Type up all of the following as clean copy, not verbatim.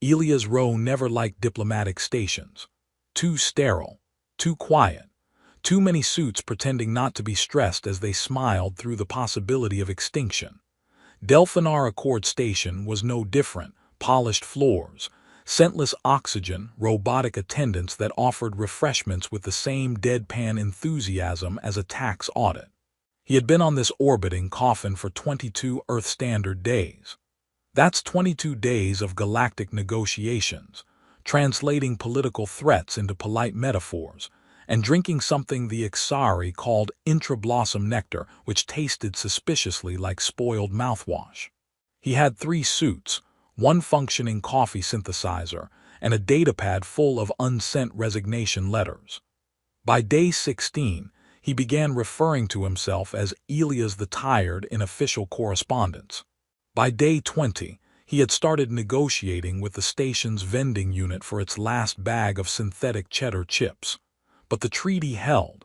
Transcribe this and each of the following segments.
Elia's row never liked diplomatic stations. Too sterile, too quiet, too many suits pretending not to be stressed as they smiled through the possibility of extinction. Delphinar Accord Station was no different. Polished floors, scentless oxygen, robotic attendants that offered refreshments with the same deadpan enthusiasm as a tax audit. He had been on this orbiting coffin for 22 Earth Standard days. That's 22 days of galactic negotiations, translating political threats into polite metaphors, and drinking something the Ixari called intra-blossom nectar, which tasted suspiciously like spoiled mouthwash. He had 3 suits, one functioning coffee synthesizer, and a datapad full of unsent resignation letters. By day 16, he began referring to himself as Elias the Tired in official correspondence. By day 20, he had started negotiating with the station's vending unit for its last bag of synthetic cheddar chips. But the treaty held.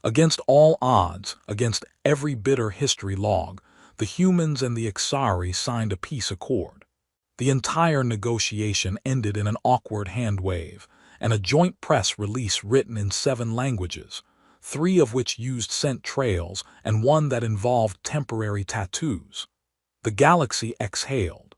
Against all odds, against every bitter history log, the humans and the Ixari signed a peace accord. The entire negotiation ended in an awkward hand wave and a joint press release written in 7 languages, 3 of which used scent trails and 1 that involved temporary tattoos. The galaxy exhaled.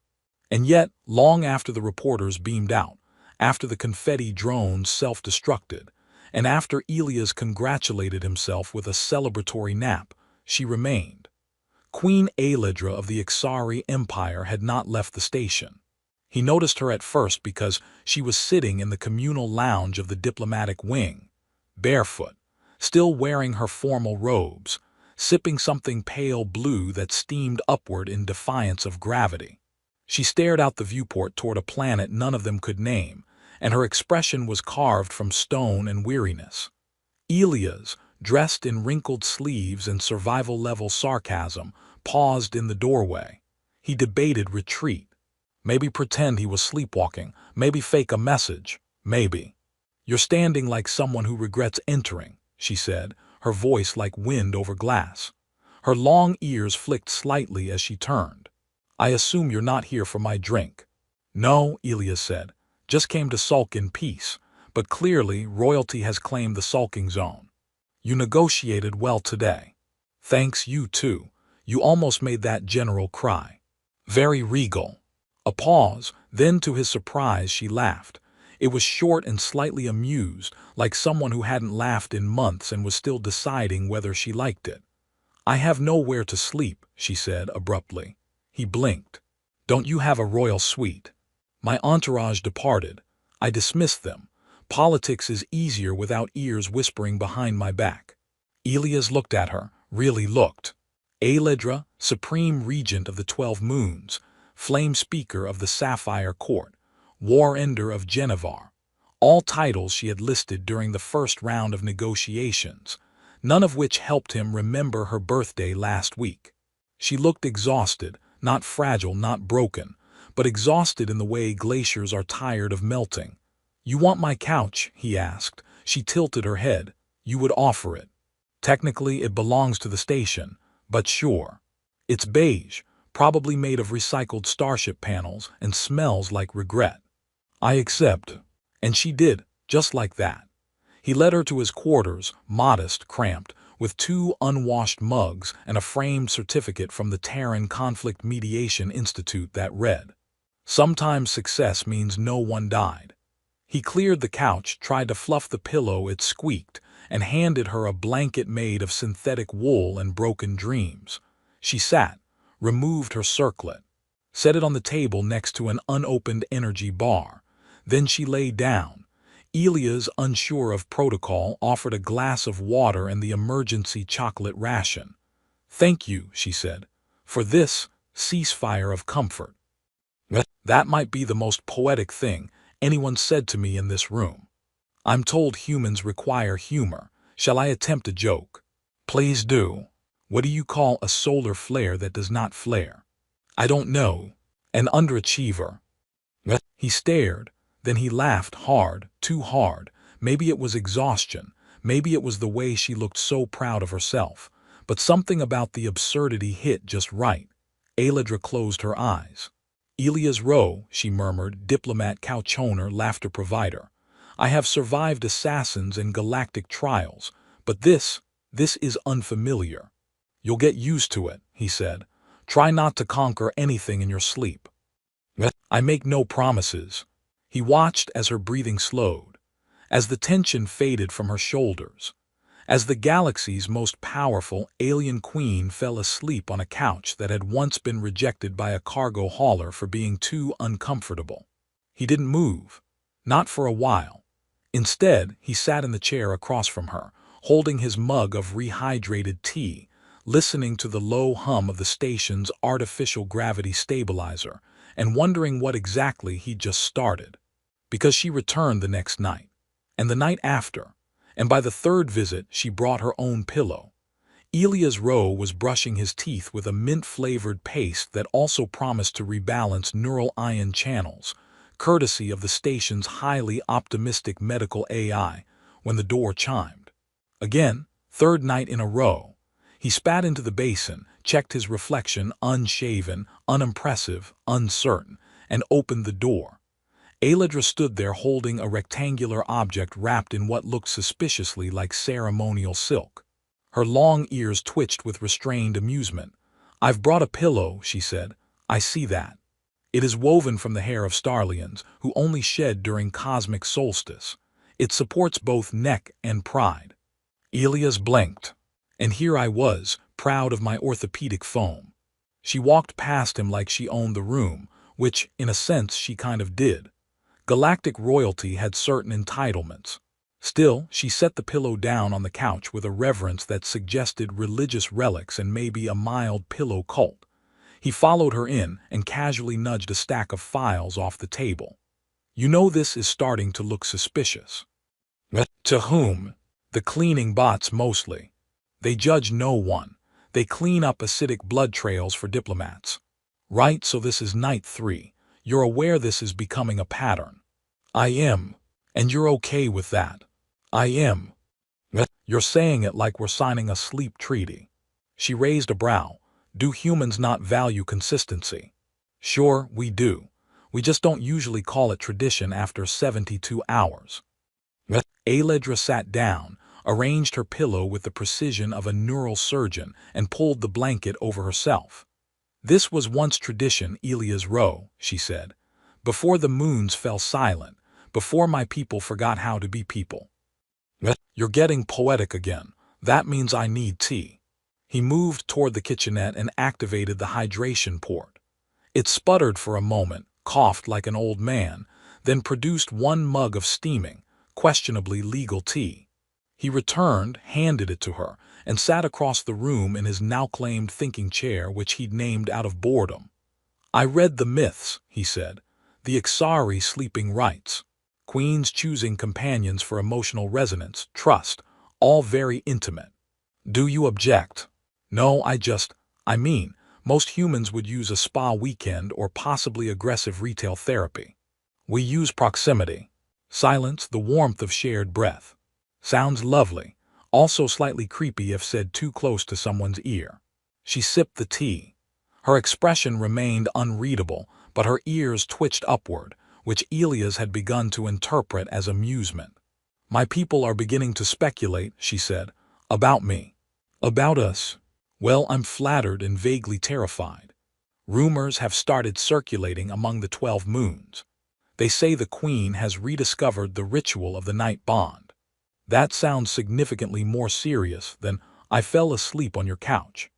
And yet, long after the reporters beamed out, after the confetti drones self-destructed, and after Elias congratulated himself with a celebratory nap, she remained. Queen Aledra of the Ixari Empire had not left the station. He noticed her at first because she was sitting in the communal lounge of the diplomatic wing, barefoot, still wearing her formal robes, sipping something pale blue that steamed upward in defiance of gravity. She stared out the viewport toward a planet none of them could name, and her expression was carved from stone and weariness. Elias, dressed in wrinkled sleeves and survival-level sarcasm, paused in the doorway. He debated retreat. Maybe pretend he was sleepwalking, maybe fake a message, maybe. "You're standing like someone who regrets entering," she said, her voice like wind over glass. Her long ears flicked slightly as she turned. "I assume you're not here for my drink." "No," Elias said, "just came to sulk in peace, but clearly royalty has claimed the sulking zone. You negotiated well today." "Thanks, you too. You almost made that general cry." "Very regal." A pause, then to his surprise she laughed. It was short and slightly amused, like someone who hadn't laughed in months and was still deciding whether she liked it. "I have nowhere to sleep," she said abruptly. He blinked. "Don't you have a royal suite?" "My entourage departed. I dismissed them. Politics is easier without ears whispering behind my back." Elias looked at her, really looked. Aledra, Supreme Regent of the 12 Moons, Flame Speaker of the Sapphire Court, War Ender of Genevar. All titles she had listed during the first round of negotiations, none of which helped him remember her birthday last week. She looked exhausted, not fragile, not broken, but exhausted in the way glaciers are tired of melting. "You want my couch?" he asked. She tilted her head. "You would offer it. Technically it belongs to the station, but sure. It's beige, probably made of recycled starship panels, and smells like regret." "I accept." And she did, just like that. He led her to his quarters, modest, cramped, with 2 unwashed mugs and a framed certificate from the Terran Conflict Mediation Institute that read, "Sometimes success means no one died." He cleared the couch, tried to fluff the pillow, it squeaked, and handed her a blanket made of synthetic wool and broken dreams. She sat, removed her circlet, set it on the table next to an unopened energy bar. Then she lay down. Elias, unsure of protocol, offered a glass of water and the emergency chocolate ration. "Thank you," she said, "for this ceasefire of comfort." That might be the most poetic thing anyone said to me in this room. I'm told humans require humor. Shall I attempt a joke? Please do. What do you call a solar flare that does not flare? I don't know. An underachiever. He stared. Then he laughed hard, too hard. Maybe it was exhaustion. Maybe it was the way she looked so proud of herself. But something about the absurdity hit just right. Aledra closed her eyes. Elias Rowe, she murmured, diplomat couch-owner, laughter provider. I have survived assassins and galactic trials, but this is unfamiliar. You'll get used to it, he said. Try not to conquer anything in your sleep. I make no promises. He watched as her breathing slowed, as the tension faded from her shoulders, as the galaxy's most powerful alien queen fell asleep on a couch that had once been rejected by a cargo hauler for being too uncomfortable. He didn't move, not for a while. Instead, he sat in the chair across from her, holding his mug of rehydrated tea, listening to the low hum of the station's artificial gravity stabilizer, and wondering what exactly he'd just started. Because she returned the next night, and the night after, and by the third visit she brought her own pillow. Elias Rowe was brushing his teeth with a mint-flavored paste that also promised to rebalance neural ion channels, courtesy of the station's highly optimistic medical AI, when the door chimed. Again, third night in a row, he spat into the basin, checked his reflection, unshaven, unimpressive, uncertain, and opened the door. Aladra stood there holding a rectangular object wrapped in what looked suspiciously like ceremonial silk. Her long ears twitched with restrained amusement. I've brought a pillow, she said. I see that. It is woven from the hair of Starlians, who only shed during cosmic solstice. It supports both neck and pride. Elias blinked. And here I was, proud of my orthopedic foam. She walked past him like she owned the room, which, in a sense, she kind of did. Galactic royalty had certain entitlements. Still, she set the pillow down on the couch with a reverence that suggested religious relics and maybe a mild pillow cult. He followed her in and casually nudged a stack of files off the table. You know, this is starting to look suspicious. To whom? The cleaning bots mostly. They judge no one. They clean up acidic blood trails for diplomats. Right, so this is night 3. You're aware this is becoming a pattern. I am. And you're okay with that. I am. You're saying it like we're signing a sleep treaty. She raised a brow. Do humans not value consistency? Sure, we do. We just don't usually call it tradition after 72 hours. Aladra sat down, arranged her pillow with the precision of a neural surgeon, and pulled the blanket over herself. This was once tradition, Elias Rowe, she said. Before the moons fell silent, before my people forgot how to be people. You're getting poetic again. That means I need tea. He moved toward the kitchenette and activated the hydration port. It sputtered for a moment, coughed like an old man, then produced one mug of steaming, questionably legal tea. He returned, handed it to her, and sat across the room in his now-claimed thinking chair, which he'd named out of boredom. I read the myths, he said. The Ixari sleeping rites. Queens choosing companions for emotional resonance, trust, all very intimate. Do you object? No, I mean, most humans would use a spa weekend or possibly aggressive retail therapy. We use proximity. Silence, the warmth of shared breath. Sounds lovely, also slightly creepy if said too close to someone's ear. She sipped the tea. Her expression remained unreadable, but her ears twitched upward, which Elias had begun to interpret as amusement. My people are beginning to speculate, she said. About me. About us. Well, I'm flattered and vaguely terrified. Rumors have started circulating among the 12 moons. They say the Queen has rediscovered the ritual of the night bond. That sounds significantly more serious than I fell asleep on your couch.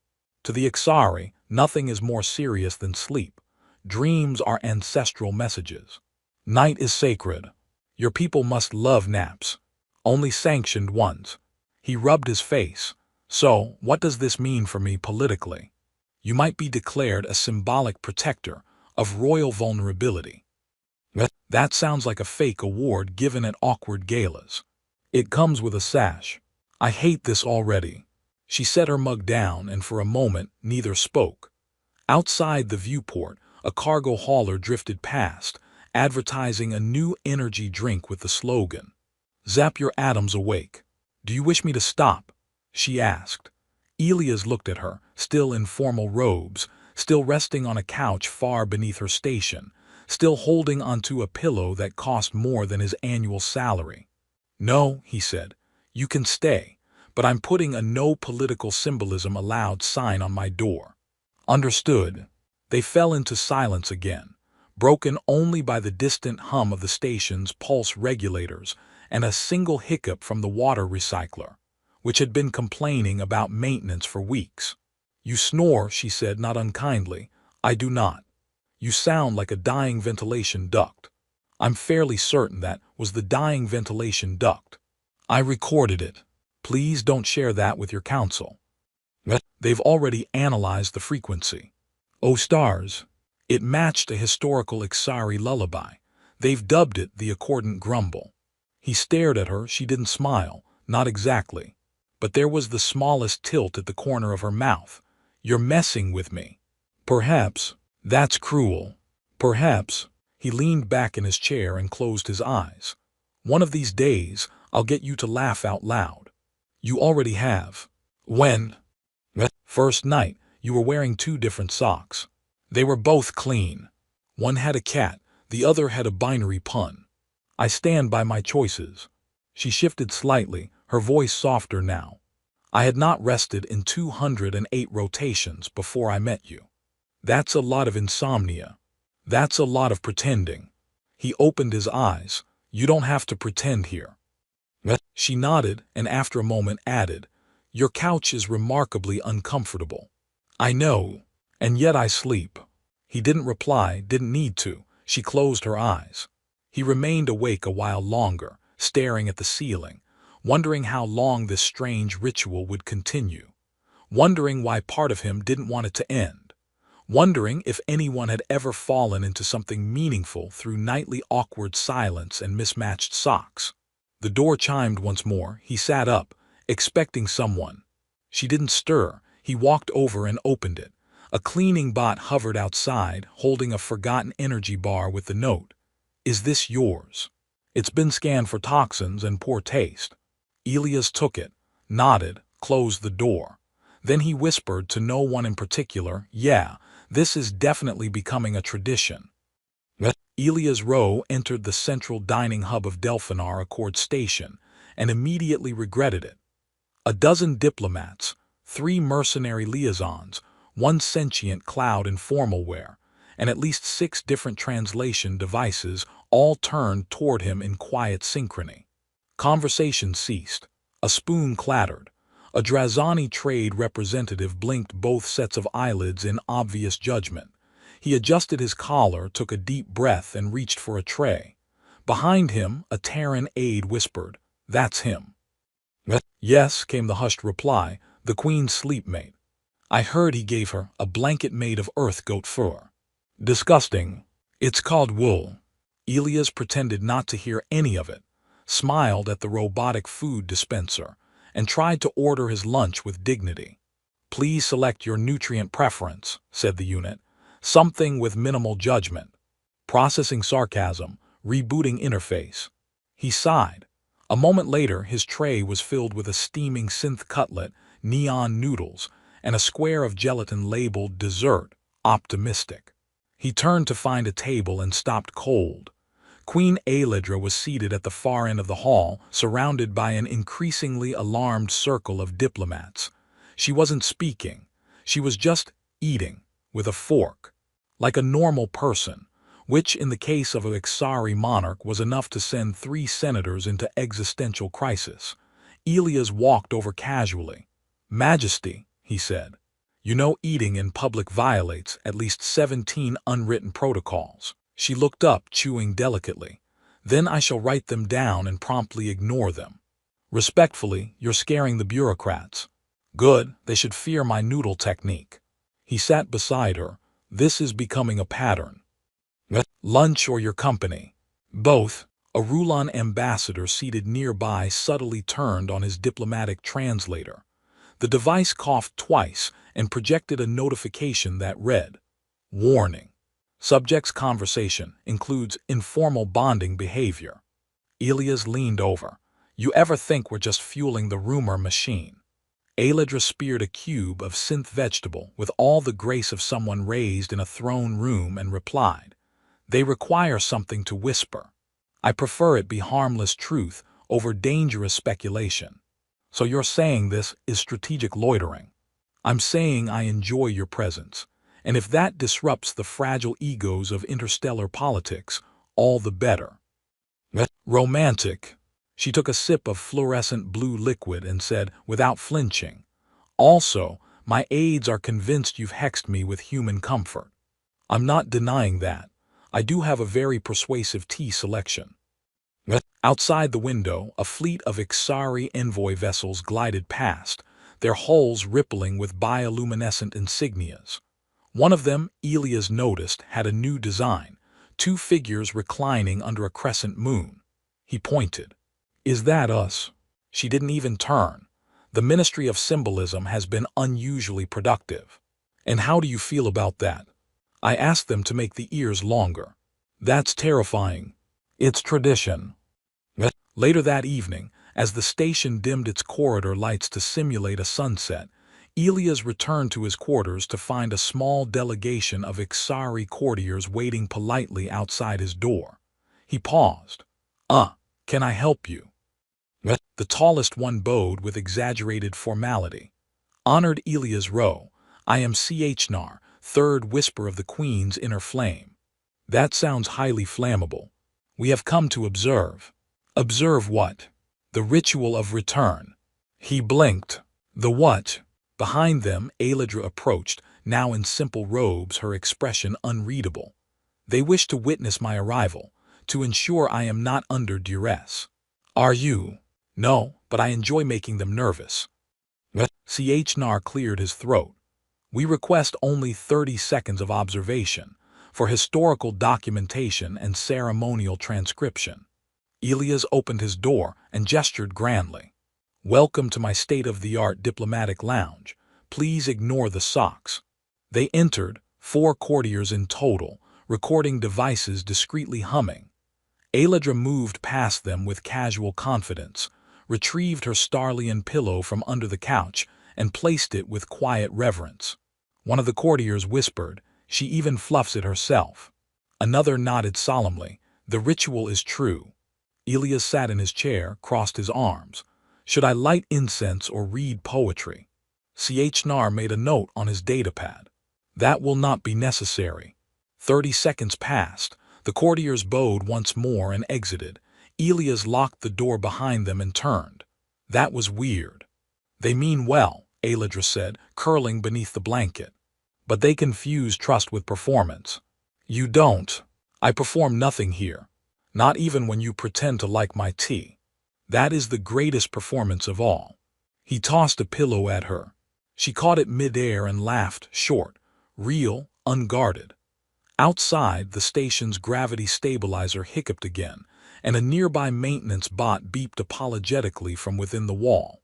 To the Ixari, nothing is more serious than sleep. Dreams are ancestral messages. Night is sacred. Your people must love naps. Only sanctioned ones. He rubbed his face. So, what does this mean for me politically? You might be declared a symbolic protector of royal vulnerability. That sounds like a fake award given at awkward galas. It comes with a sash. I hate this already. She set her mug down, and for a moment neither spoke. Outside the viewport, a cargo hauler drifted past, advertising a new energy drink with the slogan, "Zap your atoms awake." Do you wish me to stop? She asked. Elias looked at her, still in formal robes, still resting on a couch far beneath her station, still holding onto a pillow that cost more than his annual salary. "No," he said, "you can stay, but I'm putting a no political symbolism allowed sign on my door." "Understood." They fell into silence again, broken only by the distant hum of the station's pulse regulators and a single hiccup from the water recycler, which had been complaining about maintenance for weeks. "You snore," she said, not unkindly. "I do not. You sound like a dying ventilation duct." "I'm fairly certain that was the dying ventilation duct. I recorded it. Please don't share that with your counsel. They've already analyzed the frequency." "Oh stars." It matched a historical Ixari lullaby. "They've dubbed it the accordant grumble." He stared at her. She didn't smile, not exactly. But there was the smallest tilt at the corner of her mouth. "You're messing with me." "Perhaps." "That's cruel." "Perhaps." He leaned back in his chair and closed his eyes. "One of these days, I'll get you to laugh out loud." "You already have." "When?" "First night, you were wearing 2 different socks. They were both clean. One had a cat, the other had a binary pun. I stand by my choices." She shifted slightly, her voice softer now. "I had not rested in 208 rotations before I met you. That's a lot of insomnia. That's a lot of pretending." He opened his eyes. "You don't have to pretend here." She nodded and after a moment added, "Your couch is remarkably uncomfortable." "I know. And yet I sleep." He didn't reply, didn't need to. She closed her eyes. He remained awake a while longer, staring at the ceiling, wondering how long this strange ritual would continue, wondering why part of him didn't want it to end, wondering if anyone had ever fallen into something meaningful through nightly awkward silence and mismatched socks. The door chimed once more. He sat up, expecting someone. She didn't stir. He walked over and opened it. A cleaning bot hovered outside, holding a forgotten energy bar with the note, "Is this yours? It's been scanned for toxins and poor taste." Elias took it, nodded, closed the door. Then he whispered to no one in particular, "Yeah, this is definitely becoming a tradition." Elias Rowe entered the central dining hub of Delphinar Accord Station and immediately regretted it. A dozen diplomats, 3 mercenary liaisons, 1 sentient cloud in formal wear, and at least 6 different translation devices all turned toward him in quiet synchrony. Conversation ceased. A spoon clattered. A Drazani trade representative blinked both sets of eyelids in obvious judgment. He adjusted his collar, took a deep breath, and reached for a tray. Behind him, a Terran aide whispered, "That's him." "Yes," came the hushed reply, "the Queen's sleepmate. I heard he gave her a blanket made of earth goat fur." "Disgusting." "It's called wool." Elias pretended not to hear any of it, smiled at the robotic food dispenser, and tried to order his lunch with dignity. "Please select your nutrient preference," said the unit. "Something with minimal judgment." Processing sarcasm, rebooting interface. He sighed. A moment later, his tray was filled with a steaming synth cutlet, neon noodles, and a square of gelatin labeled dessert, optimistic. He turned to find a table and stopped cold. Queen Aelidra was seated at the far end of the hall, surrounded by an increasingly alarmed circle of diplomats. She wasn't speaking. She was just eating, with a fork, like a normal person, which in the case of a Ixari monarch was enough to send 3 senators into existential crisis. Elias walked over casually. "Majesty," he said, "you know eating in public violates at least 17 unwritten protocols." She looked up, chewing delicately. "Then I shall write them down and promptly ignore them. Respectfully, you're scaring the bureaucrats." "Good, they should fear my noodle technique." He sat beside her. "This is becoming a pattern." "Lunch or your company?" "Both." A Rulon ambassador seated nearby subtly turned on his diplomatic translator. The device coughed twice and projected a notification that read, "Warning. Subject's conversation includes informal bonding behavior." Elias leaned over. "You ever think we're just fueling the rumor machine?" Aeledra speared a cube of synth vegetable with all the grace of someone raised in a throne room and replied, "They require something to whisper. I prefer it be harmless truth over dangerous speculation." So you're saying this is strategic loitering. I'm saying I enjoy your presence, and if that disrupts the fragile egos of interstellar politics, all the better. Romantic. She took a sip of fluorescent blue liquid and said, without flinching, "Also, my aides are convinced you've hexed me with human comfort. I'm not denying that. I do have a very persuasive tea selection." Outside the window, a fleet of Ixari envoy vessels glided past, their hulls rippling with bioluminescent insignias. One of them, Elias noticed, had a new design, two figures reclining under a crescent moon. He pointed. "Is that us?" She didn't even turn. The Ministry of Symbolism has been unusually productive. "And how do you feel about that?" "I asked them to make the ears longer." "That's terrifying." "It's tradition." Later that evening, as the station dimmed its corridor lights to simulate a sunset, Elias returned to his quarters to find a small delegation of Ixari courtiers waiting politely outside his door. He paused. Can I help you?" The tallest one bowed with exaggerated formality. "Honored Elias Rowe, I am CHNAR, third whisper of the Queen's inner flame." "That sounds highly flammable. We have come to observe." "Observe what?" "The ritual of return." He blinked. "The what?" Behind them, Aeledra approached, now in simple robes, her expression unreadable. "They wish to witness my arrival, to ensure I am not under duress." "Are you?" "No, but I enjoy making them nervous." CHNAR cleared his throat. "We request only 30 seconds of observation, for historical documentation and ceremonial transcription." Elias opened his door and gestured grandly. "Welcome to my state-of-the-art diplomatic lounge. Please ignore the socks." They entered, 4 courtiers in total, recording devices discreetly humming. Aeledra moved past them with casual confidence, retrieved her Starlian pillow from under the couch, and placed it with quiet reverence. One of the courtiers whispered, "She even fluffs it herself." Another nodded solemnly, "The ritual is true." Elias sat in his chair, crossed his arms. "Should I light incense or read poetry?" CHNAR made a note on his datapad. "That will not be necessary." 30 seconds passed. The courtiers bowed once more and exited. Elias locked the door behind them and turned. "That was weird." "They mean well," Aeledra said, curling beneath the blanket. "But they confuse trust with performance." "You don't." "I perform nothing here. Not even when you pretend to like my tea. That is the greatest performance of all." He tossed a pillow at her. She caught it mid-air and laughed, short, real, unguarded. Outside, the station's gravity stabilizer hiccuped again, and a nearby maintenance bot beeped apologetically from within the wall.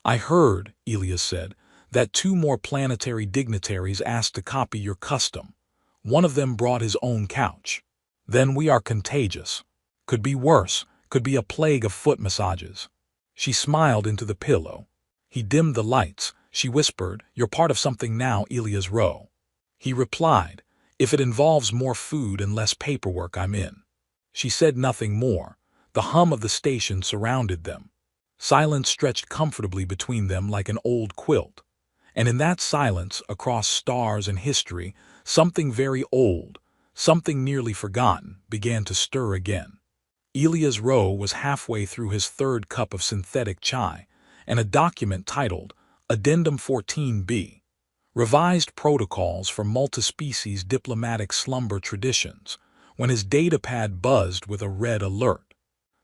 "I heard," Elias said, "that 2 more planetary dignitaries asked to copy your custom. One of them brought his own couch. Then we are contagious. Could be worse, could be a plague of foot massages." She smiled into the pillow. He dimmed the lights. She whispered, "You're part of something now, Elias Rowe." He replied, "If it involves more food and less paperwork, I'm in." She said nothing more. The hum of the station surrounded them. Silence stretched comfortably between them like an old quilt. And in that silence, across stars and history, something very old, something nearly forgotten, began to stir again. Elias Rowe was halfway through his 3rd cup of synthetic chai, and a document titled Addendum 14B, Revised Protocols for Multispecies Diplomatic Slumber Traditions, when his datapad buzzed with a red alert.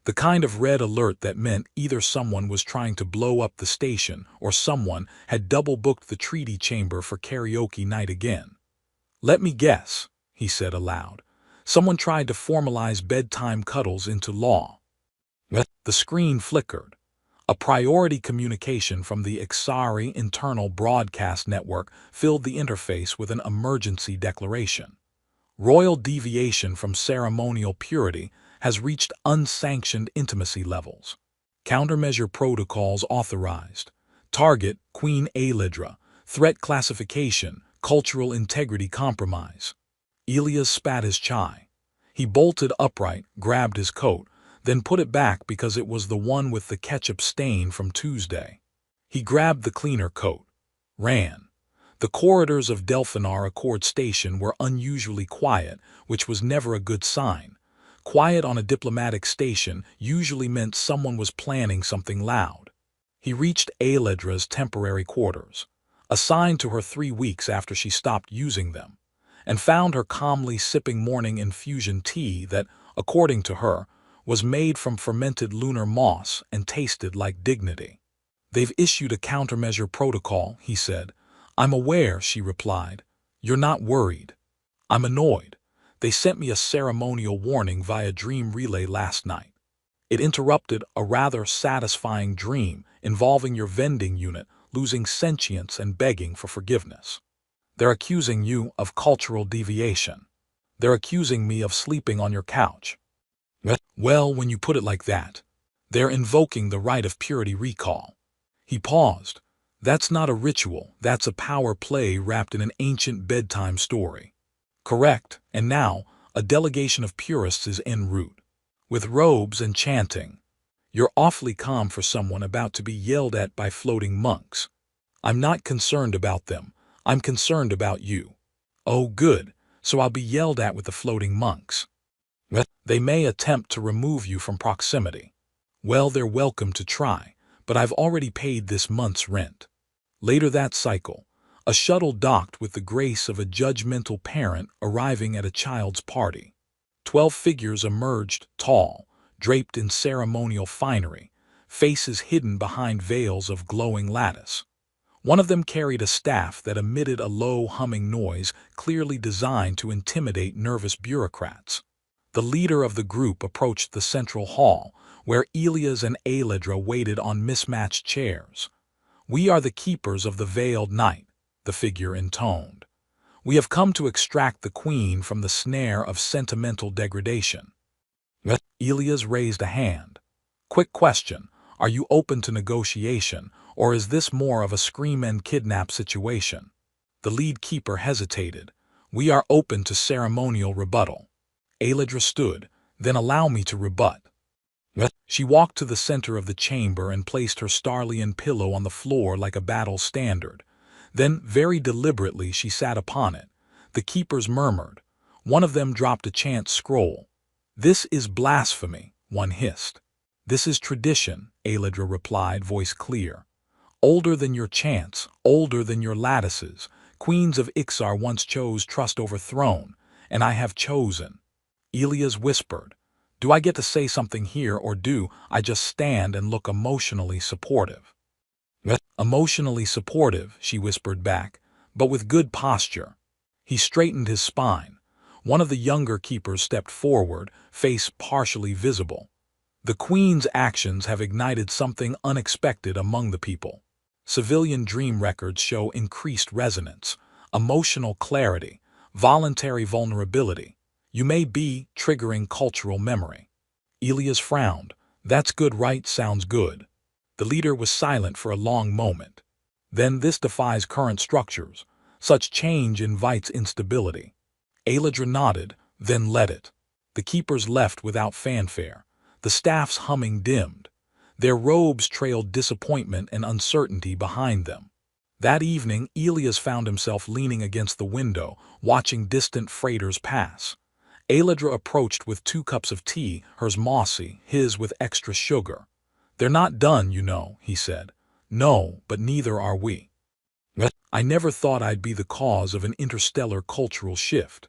The kind of red alert that meant either someone was trying to blow up the station or someone had double-booked the treaty chamber for karaoke night again. "Let me guess," he said aloud. "Someone tried to formalize bedtime cuddles into law." The screen flickered. A priority communication from the Ixari Internal Broadcast Network filled the interface with an emergency declaration. Royal deviation from ceremonial purity has reached unsanctioned intimacy levels. Countermeasure protocols authorized. Target, Queen Alidra. Threat classification, cultural integrity compromise. Elias spat his chai. He bolted upright, grabbed his coat, then put it back because it was the one with the ketchup stain from Tuesday. He grabbed the cleaner coat. Ran. The corridors of Delphinar Accord Station were unusually quiet, which was never a good sign. Quiet on a diplomatic station usually meant someone was planning something loud. He reached Alidra's temporary quarters, assigned to her 3 weeks after she stopped using them, and found her calmly sipping morning infusion tea that, according to her, was made from fermented lunar moss and tasted like dignity. "They've issued a countermeasure protocol," he said. "I'm aware," she replied. "You're not worried." "I'm annoyed. They sent me a ceremonial warning via dream relay last night. It interrupted a rather satisfying dream involving your vending unit losing sentience and begging for forgiveness. They're accusing you of cultural deviation. They're accusing me of sleeping on your couch." "Well, when you put it like that, they're invoking the right of purity recall." He paused. "That's not a ritual, that's a power play wrapped in an ancient bedtime story." "Correct, and now, a delegation of purists is en route. With robes and chanting. You're awfully calm for someone about to be yelled at by floating monks." "I'm not concerned about them, I'm concerned about you." "Oh good, so I'll be yelled at with the floating monks." "They may attempt to remove you from proximity." "Well, they're welcome to try, but I've already paid this month's rent." Later that cycle, a shuttle docked with the grace of a judgmental parent arriving at a child's party. 12 figures emerged, tall, draped in ceremonial finery, faces hidden behind veils of glowing lattice. One of them carried a staff that emitted a low humming noise clearly designed to intimidate nervous bureaucrats. The leader of the group approached the central hall, where Elias and Alidra waited on mismatched chairs. "We are the keepers of the veiled night," the figure intoned. "We have come to extract the queen from the snare of sentimental degradation." Elias raised a hand. "Quick question, are you open to negotiation, or is this more of a scream and kidnap situation?" The lead keeper hesitated. "We are open to ceremonial rebuttal." Alidra stood. "Then allow me to rebut." She walked to the center of the chamber and placed her Starlian pillow on the floor like a battle standard. Then, very deliberately, she sat upon it. The keepers murmured. One of them dropped a chant scroll. "This is blasphemy," one hissed. "This is tradition," Alidra replied, voice clear. "Older than your chants, older than your lattices. Queens of Ixar once chose trust over throne, and I have chosen." Elias whispered. "Do I get to say something here, or do I just stand and look emotionally supportive?" "Emotionally supportive," she whispered back, "but with good posture." He straightened his spine. One of the younger keepers stepped forward, face partially visible. "The Queen's actions have ignited something unexpected among the people. Civilian dream records show increased resonance, emotional clarity, voluntary vulnerability. You may be triggering cultural memory." Elias frowned. "That's good, right? Sounds good." The leader was silent for a long moment. "Then this defies current structures. Such change invites instability." Alidra nodded, "Then let it." The keepers left without fanfare. The staff's humming dimmed. Their robes trailed disappointment and uncertainty behind them. That evening, Elias found himself leaning against the window, watching distant freighters pass. Alidra approached with 2 cups of tea, hers mossy, his with extra sugar. "They're not done, you know," he said. "No, but neither are we." "I never thought I'd be the cause of an interstellar cultural shift.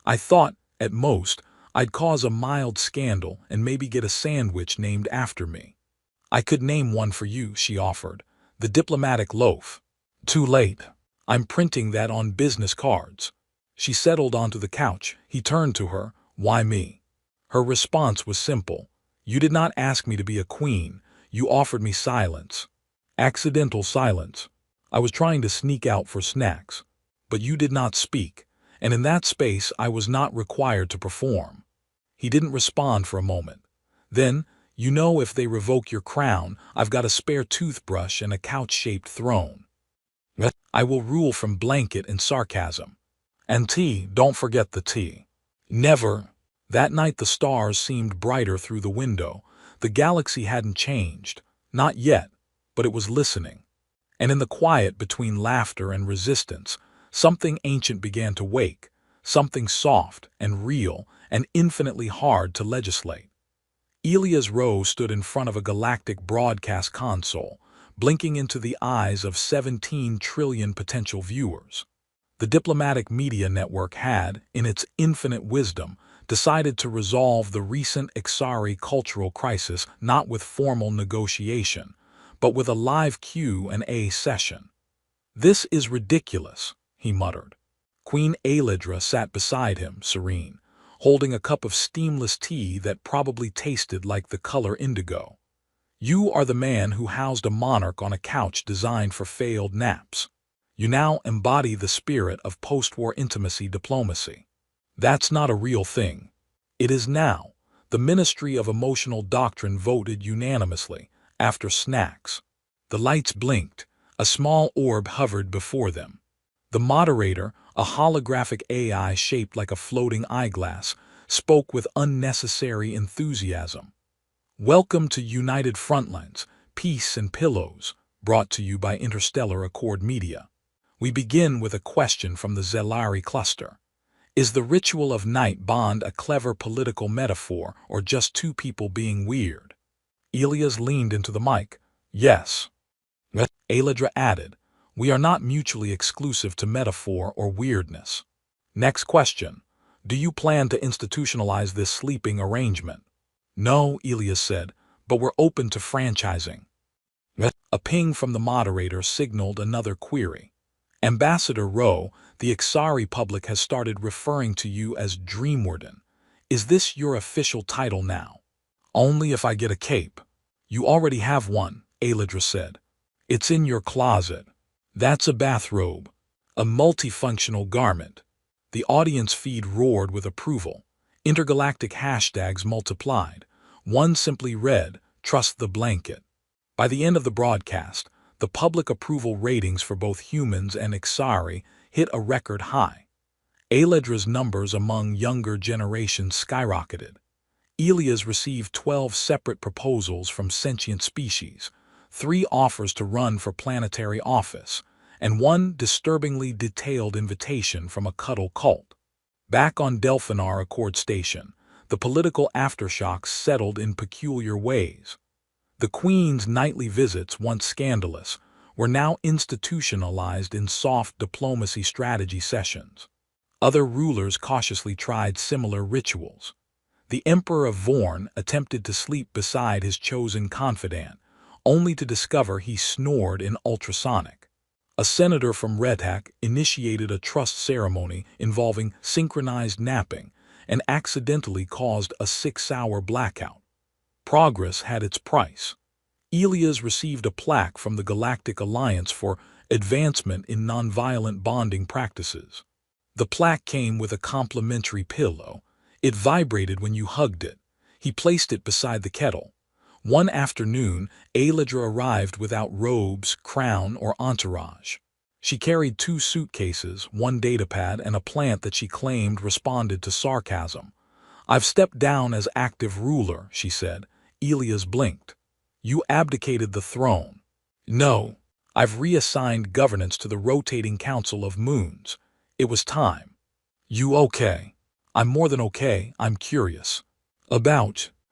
I thought, at most, I'd cause a mild scandal and maybe get a sandwich named after me." "I could name one for you," she offered. "The diplomatic loaf." "Too late. I'm printing that on business cards." She settled onto the couch. He turned to her. "Why me?" Her response was simple. "You did not ask me to be a queen. You offered me silence. Accidental silence. I was trying to sneak out for snacks. But you did not speak, and in that space I was not required to perform." He didn't respond for a moment. Then, You know, if they revoke your crown, I've got a spare toothbrush and a couch-shaped throne. I will rule from blanket and sarcasm. And tea, don't forget the tea. Never. That night the stars seemed brighter through the window. The galaxy hadn't changed. Not yet, but it was listening. And in the quiet between laughter and resistance, something ancient began to wake, something soft and real and infinitely hard to legislate. Elias Rowe stood in front of a galactic broadcast console, blinking into the eyes of 17 trillion potential viewers. The diplomatic media network had, in its infinite wisdom, decided to resolve the recent Exari cultural crisis not with formal negotiation, but with a live Q&A session. "This is ridiculous," he muttered. Queen Alidra sat beside him, serene, holding a cup of steamless tea that probably tasted like the color indigo. "You are the man who housed a monarch on a couch designed for failed naps. You now embody the spirit of post-war intimacy diplomacy. That's not a real thing. It is now." The Ministry of Emotional Doctrine voted unanimously, after snacks. The lights blinked. A small orb hovered before them. The moderator, a holographic AI shaped like a floating eyeglass, spoke with unnecessary enthusiasm. "Welcome to United Frontlines, Peace and Pillows, brought to you by Interstellar Accord Media. We begin with a question from the Zelari cluster. Is the ritual of night bond a clever political metaphor or just two people being weird?" Elias leaned into the mic. "Yes." Alidra added, "We are not mutually exclusive to metaphor or weirdness." Next question. "Do you plan to institutionalize this sleeping arrangement?" "No," Elias said, "but we're open to franchising." A ping from the moderator signaled another query. "Ambassador Rowe, the Exari public has started referring to you as Dream Warden. Is this your official title now?" "Only if I get a cape." "You already have one," Alidra said. "It's in your closet." "That's a bathrobe. A multifunctional garment." The audience feed roared with approval. Intergalactic hashtags multiplied. One simply read, "Trust the blanket." By the end of the broadcast, the public approval ratings for both humans and Exari hit a record high. Alidra's numbers among younger generations skyrocketed. Elias received 12 separate proposals from sentient species, 3 offers to run for planetary office, and 1 disturbingly detailed invitation from a cuddle cult. Back on Delphinar Accord Station, the political aftershocks settled in peculiar ways. The Queen's nightly visits, once scandalous, were now institutionalized in soft diplomacy strategy sessions. Other rulers cautiously tried similar rituals. The Emperor of Vorn attempted to sleep beside his chosen confidant, only to discover he snored in ultrasonic. A senator from Redhack initiated a trust ceremony involving synchronized napping and accidentally caused a 6-hour blackout. Progress had its price. Elias received a plaque from the Galactic Alliance for advancement in nonviolent bonding practices. The plaque came with a complimentary pillow. It vibrated when you hugged it. He placed it beside the kettle. One afternoon, Alidra arrived without robes, crown, or entourage. She carried 2 suitcases, 1 datapad, and a plant that she claimed responded to sarcasm. "I've stepped down as active ruler," she said. Elias blinked. "You abdicated the throne." "No, I've reassigned governance to the rotating Council of Moons. It was time." "You okay?" "I'm more than okay, I'm curious." "About?"